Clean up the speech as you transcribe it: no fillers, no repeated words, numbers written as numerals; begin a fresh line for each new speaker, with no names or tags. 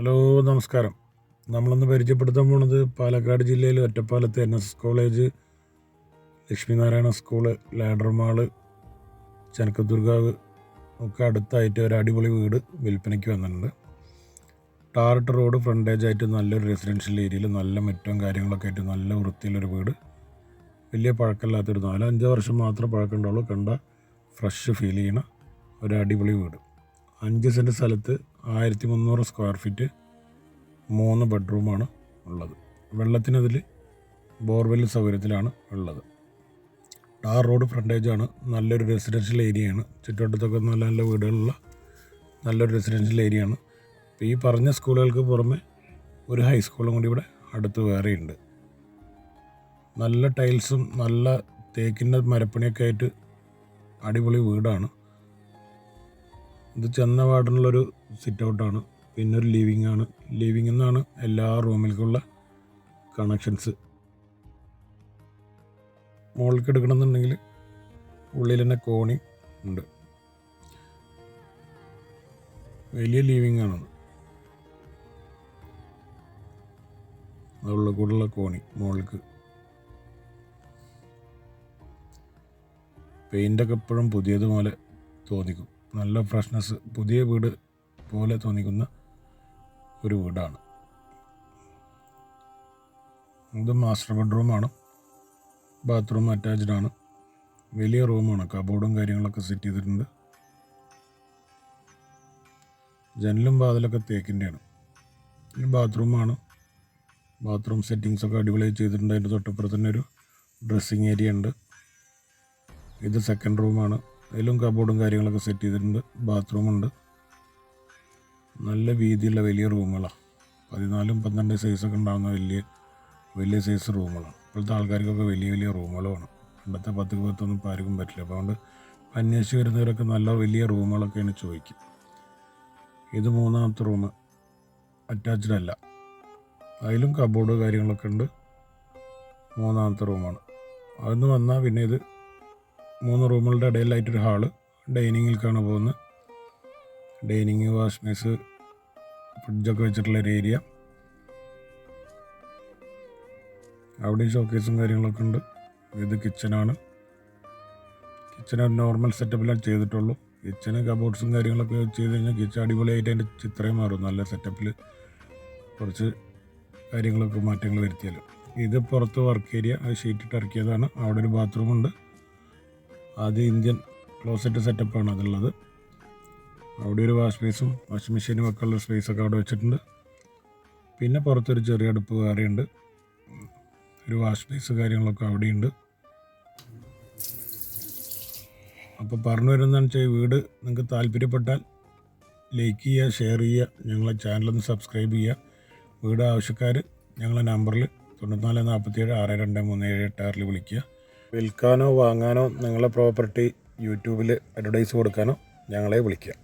Hello, നമസ്കാരം. നമ്മളിന്ന് പരിചയപ്പെടുത്താൻ പോണത് പാലക്കാട് ജില്ലയിൽ ഒറ്റപ്പാലത്ത് NSS college, Lakshminarayana school, Ladder Mall, Chenakkathoorkavu ഒക്കെ അടുത്തായിട്ട് ഒരു അടിപൊളി വീട് വിൽപ്പനയ്ക്ക് വന്നിട്ടുണ്ട്. ടാറിട്ട് റോഡ് ഫ്രണ്ടേജ് ആയിട്ട് നല്ലൊരു റെസിഡൻഷ്യൽ ഏരിയയിൽ നല്ല മുറ്റവും കാര്യങ്ങളൊക്കെ ആയിട്ട് നല്ല വൃത്തിയിലൊരു വീട്. വലിയ പഴക്കമില്ലാത്തൊരു 4-5 വർഷം മാത്രമേ പഴക്കമുണ്ടാവുള്ളൂ. കണ്ട ഫ്രഷ് ഫീൽ ചെയ്യണ ഒരു അടിപൊളി വീട്. 5 സെൻറ്റ് സ്ഥലത്ത് 1300 സ്ക്വയർ ഫീറ്റ്, 3 ബെഡ്റൂമാണ് ഉള്ളത്. വെള്ളത്തിനതിൽ ബോർവെൽ സൗകര്യത്തിലാണ് ഉള്ളത്. ടാർ റോഡ് ഫ്രണ്ടേജാണ്. നല്ലൊരു റെസിഡൻഷ്യൽ ഏരിയയാണ്. ചുറ്റുവട്ടത്തൊക്കെ നല്ല നല്ല വീടുകളുള്ള നല്ലൊരു റെസിഡൻഷ്യൽ ഏരിയയാണ്. ഇപ്പോൾ ഈ പറഞ്ഞ സ്കൂളുകൾക്ക് പുറമെ ഒരു ഹൈസ്കൂളും കൂടി ഇവിടെ അടുത്ത് വേറെയുണ്ട്. നല്ല ടൈൽസും നല്ല തേക്കിൻ്റെ മരപ്പണിയൊക്കെ ആയിട്ട് അടിപൊളി വീടാണ്. ഇത് ചെന്ന വാർഡിനുള്ളൊരു സിറ്റ് ഔട്ടാണ്. പിന്നെ ഒരു ലിവിങ് ആണ്. ലിവിങ്ങിൽ നിന്നാണ് എല്ലാ റൂമിലേക്കുള്ള കണക്ഷൻസ്. മുകളിലേക്ക് എടുക്കണമെന്നുണ്ടെങ്കിൽ ഉള്ളിൽ തന്നെ കോണി ഉണ്ട്. വലിയ ലിവിങ് ആണ്. അതുള്ള കൂടെയുള്ള കോണി മുകളിലേക്ക്. പെയിൻ്റൊക്കെ എപ്പോഴും പുതിയതുപോലെ തോന്നിക്കും. നല്ല ഫ്രഷ്നെസ്, പുതിയ വീട് പോലെ തോന്നിക്കുന്ന ഒരു വീടാണ്. ഇത് മാസ്റ്റർ ബെഡ്റൂമാണ്. ബാത്റൂം അറ്റാച്ച്ഡ് ആണ്. വലിയ റൂമാണ്. കബോർഡും കാര്യങ്ങളൊക്കെ സെറ്റ് ചെയ്തിട്ടുണ്ട്. ജനലും വാതിലൊക്കെ തേക്കിൻ്റെയാണ്. ഇത് ബാത്റൂമാണ്. ബാത്റൂം സെറ്റിങ്സൊക്കെ അടിപൊളിയായി ചെയ്തിട്ടുണ്ട്. അതിൻ്റെ തൊട്ടപ്പുറത്ത് തന്നെ ഒരു ഡ്രസ്സിങ് ഏരിയ ഉണ്ട്. ഇത് സെക്കൻഡ് റൂമാണ്. അതിലും കബോർഡും കാര്യങ്ങളൊക്കെ സെറ്റ് ചെയ്തിട്ടുണ്ട്. ബാത്റൂമുണ്ട്. നല്ല വീതിയുള്ള വലിയ റൂമുകളാണ്. 14-12 സൈസൊക്കെ ഉണ്ടാകുന്ന വലിയ സൈസ് റൂമുകളാണ്. ഇപ്പോഴത്തെ ആൾക്കാർക്കൊക്കെ വലിയ റൂമുകളുമാണ്. പണ്ടത്തെ 10-10 ഇപ്പോൾ ആർക്കും പറ്റില്ല. അപ്പോൾ അതുകൊണ്ട് അന്വേഷിച്ച് വരുന്നവരൊക്കെ നല്ല വലിയ റൂമുകളൊക്കെയാണ് ചോദിക്കും. ഇത് 3ാമത്തെ റൂം. അറ്റാച്ച്ഡ് അല്ല. അതിലും കബോർഡ് കാര്യങ്ങളൊക്കെ ഉണ്ട്. 3ാമത്തെ റൂമാണ്. അതൊന്ന് വന്നാൽ പിന്നെ ഇത് 3 റൂമുകളുടെ ഇടയിലായിട്ടൊരു ഹാള്. ഡൈനിങ്ങിലേക്കാണ് പോകുന്നത്. ഡൈനിങ്, വാഷ് ബേസ്, ഫ്രിഡ്ജൊക്കെ വെച്ചിട്ടുള്ളൊരു ഏരിയ. അവിടെ ഷോക്കേസും കാര്യങ്ങളൊക്കെ ഉണ്ട്. ഇത് കിച്ചനാണ്. കിച്ചൺ ഒരു നോർമൽ സെറ്റപ്പിലാണ് ചെയ്തിട്ടുള്ളൂ. കിച്ചന് കബോർഡ്സും കാര്യങ്ങളൊക്കെ ചെയ്ത് കഴിഞ്ഞാൽ കിച്ചൺ അടിപൊളിയായിട്ട് അതിൻ്റെ ചിത്രമേ മാറും. നല്ല സെറ്റപ്പിൽ കുറച്ച് കാര്യങ്ങളൊക്കെ മാറ്റങ്ങൾ വരുത്തിയാലും. ഇത് പുറത്ത് വർക്ക് ഏരിയ. അത് ഷീറ്റിട്ട് ഇറക്കിയതാണ്. അവിടെ ഒരു ബാത്റൂമുണ്ട്. അത് ഇന്ത്യൻ ക്ലോസറ്റ് സെറ്റപ്പാണ് അതുള്ളത്. അവിടെ ഒരു വാഷ് ബേസും വാഷിംഗ് മെഷീനും ഒക്കെ ഉള്ള സ്പേസൊക്കെ അവിടെ വെച്ചിട്ടുണ്ട്. പിന്നെ പുറത്തൊരു ചെറിയ അടുപ്പ് വേറെയുണ്ട്. ഒരു വാഷ് ബേസ് കാര്യങ്ങളൊക്കെ അവിടെയുണ്ട്. അപ്പോൾ പറഞ്ഞു വരുന്നതെന്ന് വെച്ചാൽ വീട് നിങ്ങൾക്ക് താല്പര്യപ്പെട്ടാൽ ലൈക്ക് ചെയ്യുക, ഷെയർ ചെയ്യുക, ഞങ്ങളെ ചാനലൊന്ന് സബ്സ്ക്രൈബ് ചെയ്യുക. വീട് ആവശ്യക്കാർ ഞങ്ങളെ നമ്പറിൽ 9447623786 വിളിക്കുക. വിൽക്കാനോ വാങ്ങാനോ നിങ്ങളെ പ്രോപ്പർട്ടി യൂട്യൂബിൽ അഡ്വർടൈസ് കൊടുക്കാനോ ഞങ്ങളെ വിളിക്കുക.